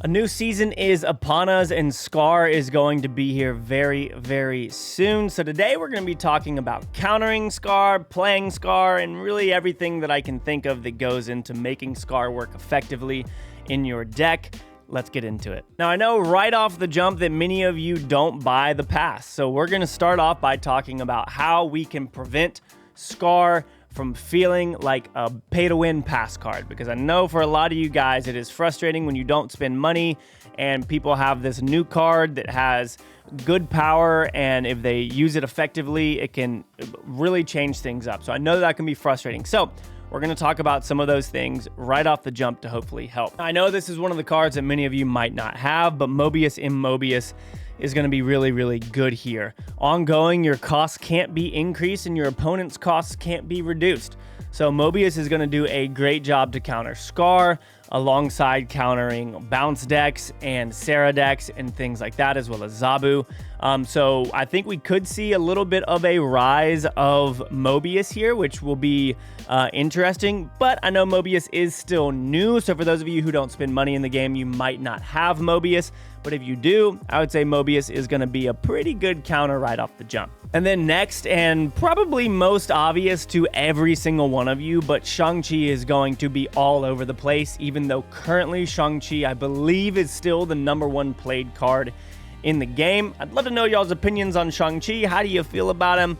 A new season is upon us, and SKAAR is going to be here very, very soon. So today we're going to be talking about countering SKAAR, playing SKAAR, and really everything that I can think of that goes into making SKAAR work effectively in your deck. Let's get into it. Now, I know right off the jump that many of you don't buy the pass. So we're going to start off by talking about how we can prevent SKAAR from feeling like a pay-to-win pass card, because I know for a lot of you guys it is frustrating when you don't spend money and people have this new card that has good power, and if they use it effectively it can really change things up. So I know that can be frustrating. So we're going to talk about some of those things right off the jump to hopefully help. I know this is one of the cards that many of you might not have, but Mobius in Mobius is going to be really, really good here. Ongoing, your costs can't be increased and your opponent's costs can't be reduced. So Mobius is going to do a great job to counter SKAAR alongside countering bounce decks and Sarah decks and things like that, as well as Zabu. So I think we could see a little bit of a rise of Mobius here, which will be interesting. But I know Mobius is still new, so for those of you who don't spend money in the game, you might not have Mobius. But if you do, I would say Mobius is going to be a pretty good counter right off the jump. And then next, and probably most obvious to every single one of you, but Shang-Chi is going to be all over the place, even though currently Shang-Chi, I believe, is still the #1 played card in the game. I'd love to know y'all's opinions on Shang-Chi. How do you feel about him?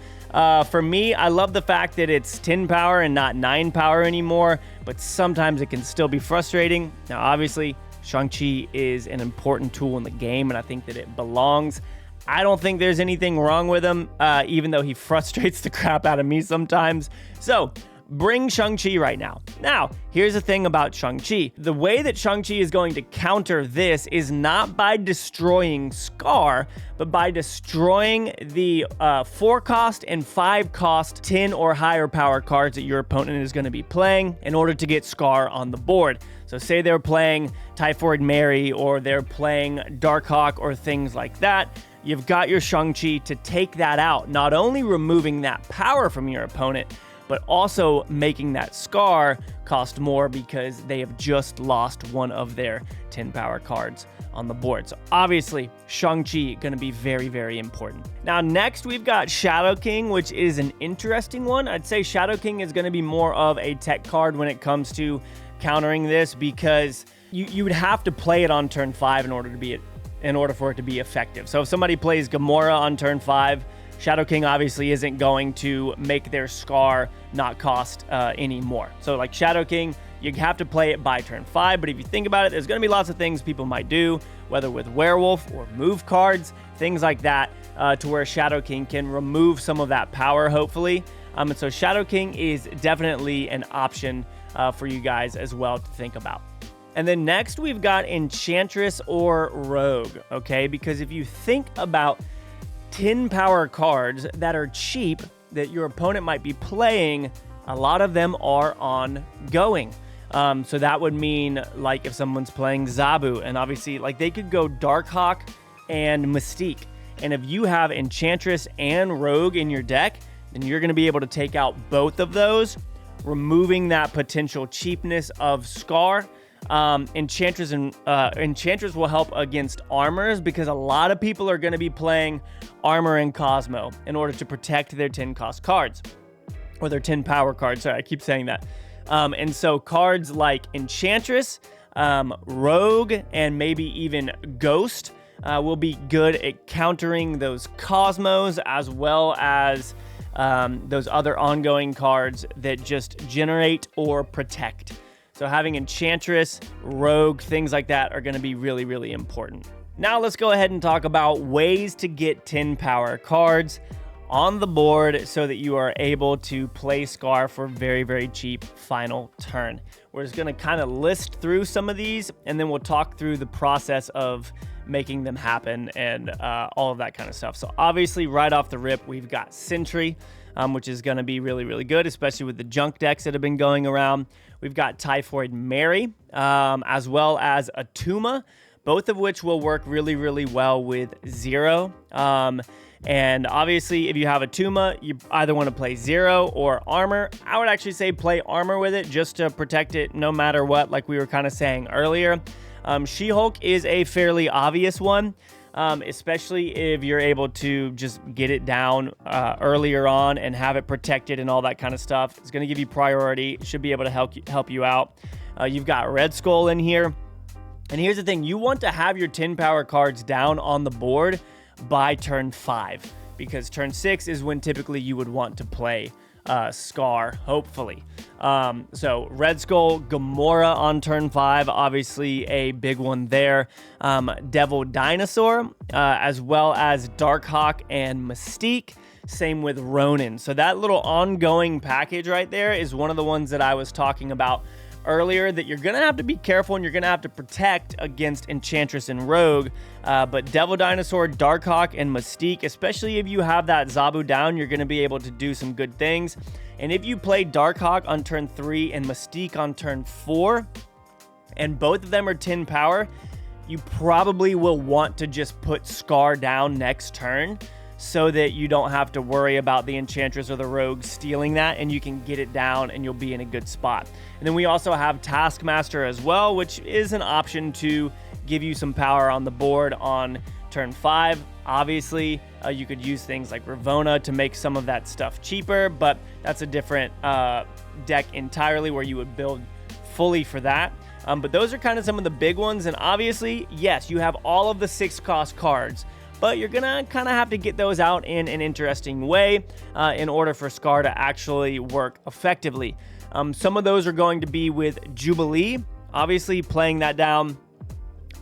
For me, I love the fact that it's 10 power and not 9 power anymore, but sometimes it can still be frustrating. Now, obviously, Shang-Chi is an important tool in the game, and I think that it belongs. I don't think there's anything wrong with him, even though he frustrates the crap out of me sometimes. So, bring Shang-Chi right now. Now, here's the thing about Shang-Chi. The way that Shang-Chi is going to counter this is not by destroying SKAAR, but by destroying the 4-cost and 5-cost 10 or higher power cards that your opponent is going to be playing in order to get SKAAR on the board. So say they're playing Typhoid Mary or they're playing Darkhawk or things like that. You've got your Shang-Chi to take that out, not only removing that power from your opponent, but also making that SKAAR cost more because they have just lost one of their 10 power cards on the board. So obviously, Shang-Chi going to be very, very important. Now, next we've got Shadow King, which is an interesting one. I'd say Shadow King is going to be more of a tech card when it comes to countering this, because you would have to play it on turn 5 in order for it to be effective. So if somebody plays Gamora on turn 5, Shadow King obviously isn't going to make their SKAAR not cost any more. So like Shadow King, you have to play it by turn 5, but if you think about it, there's going to be lots of things people might do, whether with Werewolf or move cards, things like that, to where Shadow King can remove some of that power, hopefully. And so Shadow King is definitely an option for you guys as well to think about. And then next we've got Enchantress or Rogue, okay? Because if you think about 10 power cards that are cheap that your opponent might be playing, a lot of them are ongoing. So that would mean like if someone's playing Zabu, and obviously like they could go Darkhawk and Mystique. And if you have Enchantress and Rogue in your deck, then you're going to be able to take out both of those, removing that potential cheapness of SKAAR. Enchantress will help against armors, because a lot of people are going to be playing armor and Cosmo in order to protect their 10 cost cards, or their 10 power cards. Sorry, I keep saying that. And so cards like Enchantress, Rogue, and maybe even Ghost will be good at countering those Cosmos, as well as those other ongoing cards that just generate or protect. So having Enchantress, Rogue, things like that are going to be really, really important. Now let's go ahead and talk about ways to get 10 power cards on the board so that you are able to play SKAAR for very, very cheap final turn. We're just going to kind of list through some of these, and then we'll talk through the process of making them happen and all of that kind of stuff. So obviously right off the rip, we've got Sentry, which is going to be really, really good, especially with the junk decks that have been going around. We've got Typhoid Mary, as well as Atuma, both of which will work really, really well with Zero. And obviously, if you have Atuma, you either want to play Zero or Armor. I would actually say play Armor with it just to protect it no matter what, like we were kind of saying earlier. She-Hulk is a fairly obvious one, especially if you're able to just get it down earlier on and have it protected and all that kind of stuff. It's going to give you priority. Should be able to help you out. You've got Red Skull in here. And here's the thing. You want to have your 10 power cards down on the board by turn 5, because turn 6 is when typically you would want to play SKAAR, hopefully. So Red Skull, Gamora on turn 5, obviously a big one there. Devil Dinosaur, as well as Darkhawk and Mystique. Same with Ronin. So that little ongoing package right there is one of the ones that I was talking about earlier, that you're gonna have to be careful and you're gonna have to protect against Enchantress and Rogue. But Devil Dinosaur, Darkhawk, and Mystique, especially if you have that Zabu down, you're gonna be able to do some good things. And if you play Darkhawk on turn 3 and Mystique on turn 4, and both of them are 10 power, you probably will want to just put SKAAR down next turn, so that you don't have to worry about the Enchantress or the Rogue stealing that, and you can get it down and you'll be in a good spot. And then we also have Taskmaster as well, which is an option to give you some power on the board on turn 5. Obviously, you could use things like Ravonna to make some of that stuff cheaper, but that's a different deck entirely where you would build fully for that. But those are kind of some of the big ones. And obviously, yes, you have all of the 6-cost cards, but you're gonna kind of have to get those out in an interesting way in order for SKAAR to actually work effectively. Some of those are going to be with Jubilee, obviously playing that down,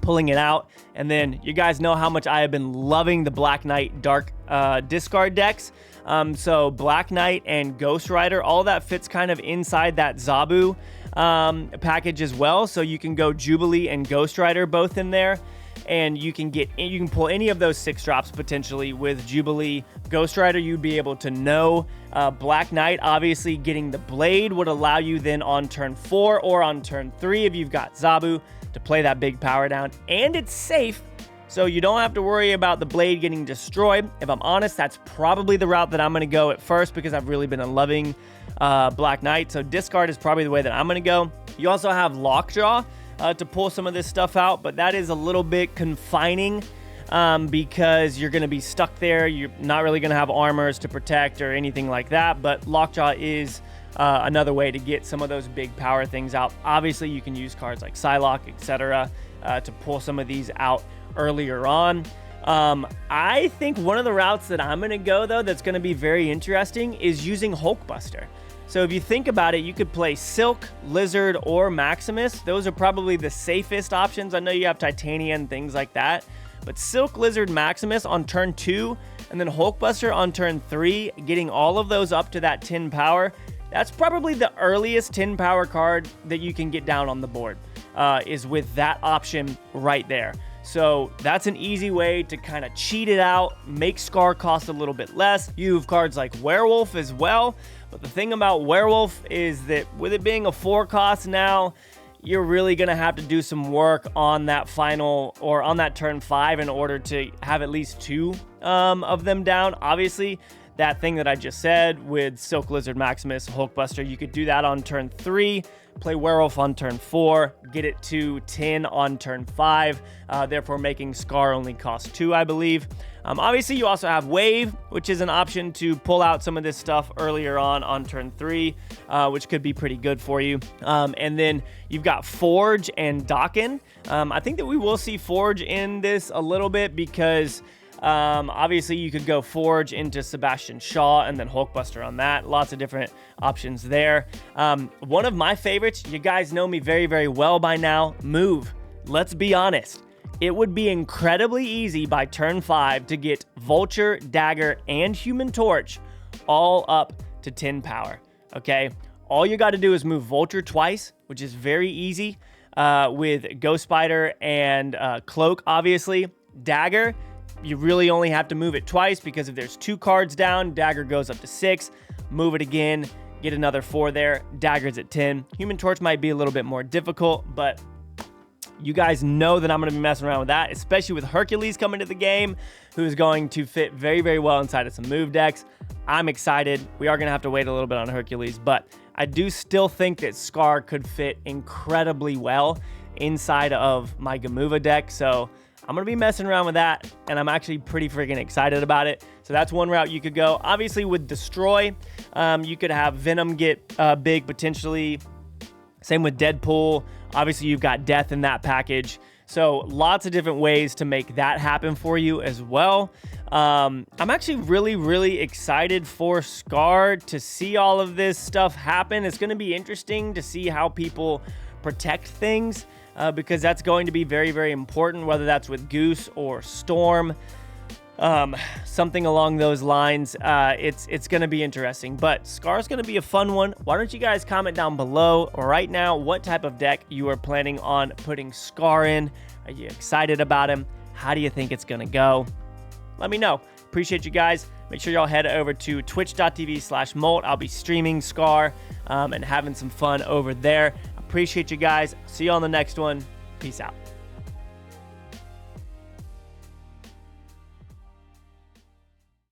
pulling it out, and then you guys know how much I have been loving the Black Knight Dark discard decks. So Black Knight and Ghost Rider, all that fits kind of inside that Zabu package as well. So you can go Jubilee and Ghost Rider both in there. And you can pull any of those 6 drops potentially with Jubilee. Ghost Rider, you'd be able to know. Black Knight, obviously getting the Blade would allow you then on turn 4 or on turn 3, if you've got Zabu, to play that big power down. And it's safe, so you don't have to worry about the Blade getting destroyed. If I'm honest, that's probably the route that I'm going to go at first, because I've really been loving Black Knight. So discard is probably the way that I'm going to go. You also have Lockjaw to pull some of this stuff out, but that is a little bit confining because you're going to be stuck there. You're not really going to have armors to protect or anything like that, but Lockjaw is another way to get some of those big power things out. Obviously, you can use cards like Psylocke, etc., to pull some of these out earlier on. I think one of the routes that I'm going to go, though, that's going to be very interesting is using Hulkbuster. So if you think about it, you could play Silk, Lizard, or Maximus. Those are probably the safest options. I know you have Titania and things like that, but Silk, Lizard, Maximus on turn 2, and then Hulkbuster on turn 3, getting all of those up to that 10 power. That's probably the earliest 10 power card that you can get down on the board, is with that option right there. So that's an easy way to kind of cheat it out, make SKAAR cost a little bit less. You have cards like Werewolf as well, but the thing about Werewolf is that with it being a 4 cost now, you're really going to have to do some work on that final, or on that turn 5, in order to have at least 2 of them down. Obviously, that thing that I just said with Silk, Lizard, Maximus, Hulkbuster, you could do that on turn 3, play Werewolf on turn 4, get it to 10 on turn 5, therefore making SKAAR only cost 2, I believe. Obviously, you also have Wave, which is an option to pull out some of this stuff earlier on turn 3, which could be pretty good for you. And then you've got Forge and Daken. I think that we will see Forge in this a little bit, because obviously you could go Forge into Sebastian Shaw and then Hulkbuster on that. Lots of different options there. One of my favorites, you guys know me very, very well by now, Move. Let's be honest. It would be incredibly easy by turn 5 to get Vulture, Dagger, and Human Torch all up to 10 power, okay? All you got to do is move Vulture twice, which is very easy, with Ghost Spider and Cloak, obviously. Dagger, you really only have to move it twice, because if there's 2 cards down, Dagger goes up to 6. Move it again, get another 4 there. Dagger's at 10. Human Torch might be a little bit more difficult, but you guys know that I'm going to be messing around with that, especially with Hercules coming to the game, who's going to fit very, very well inside of some move decks. I'm excited. We are going to have to wait a little bit on Hercules, but I do still think that SKAAR could fit incredibly well inside of my Gamuva deck. So I'm going to be messing around with that, and I'm actually pretty freaking excited about it. So that's one route you could go. Obviously, with Destroy, you could have Venom get big potentially. Same with Deadpool. Obviously, you've got Death in that package. So lots of different ways to make that happen for you as well. I'm actually really excited for SKAAR to see all of this stuff happen. It's going to be interesting to see how people protect things. Because that's going to be very important, whether that's with Goose or Storm, something along those lines. It's going to be interesting, but SKAAR is going to be a fun one. Why don't you guys comment down below right now what type of deck you are planning on putting SKAAR in? Are you excited about him? How do you think it's going to go? Let me know. Appreciate you guys. Make sure y'all head over to twitch.tv/Molt. I'll be streaming SKAAR and having some fun over there. Appreciate you guys. See you on the next one. Peace out.